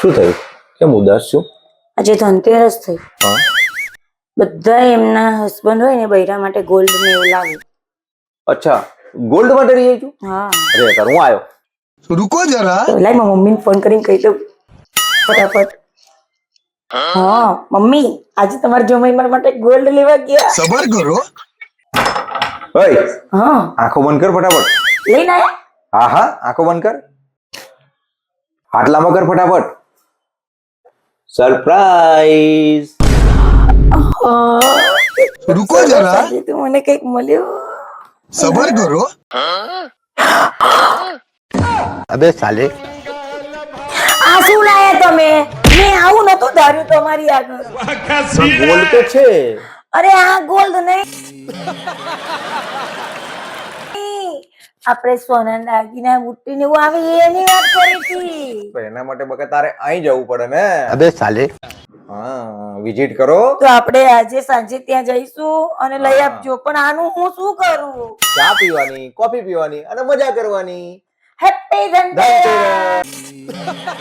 શું થયું? કેમ ઉદાસ છો? આજે ધનતેરસ થઈ. હા, બધા એમના હસબન્ડ હોય ને બૈરા માટે ગોલ્ડ ને એવું લાવે. અચ્છા, ગોલ્ડ માટે રહી છું. હા અરે તાર હું આવ્યો. रुको जरा તો લાઈ મારા મમ્મીને ફોન કરીને કહી દઉં ફટાફટ. હા મમ્મી, આજે તમારા જમાઈ મારા માટે ગોલ્ડ લેવા ગયા. सबर करो ઓય, હા આંખો બંધ કર ફટાફટ. લઈને આયા. હા હા, આંખો બંધ કર. હાથ લાંબા કર ફટાફટ. સરપ્રાઈઝ. रुको जरा આજે તો મને કઈક મળ્યું. सबर करो अबे साले આ શું લાયા તમે? મેં આવું નતું ધાર્યું તમારી આગળ. ગોલ્ડ તો છે. અરે આ ગોલ્ડ નહીં, આપણે સોના દાગીના બુટ્ટી ને એવું આવે એની વાત કરી હતી. પણ એના માટે બકા તારે અહીં જવું પડે ને. अबे साले હા, વિઝિટ કરો. તો આપણે આજે સાંજે ત્યાં જઈશું અને લઈ આપજો. પણ આનું હું શું કરું? ચા પીવાની, કોફી પીવાની અને મજા કરવાની. હેપી ધનતેરસ. ધનતેરસ.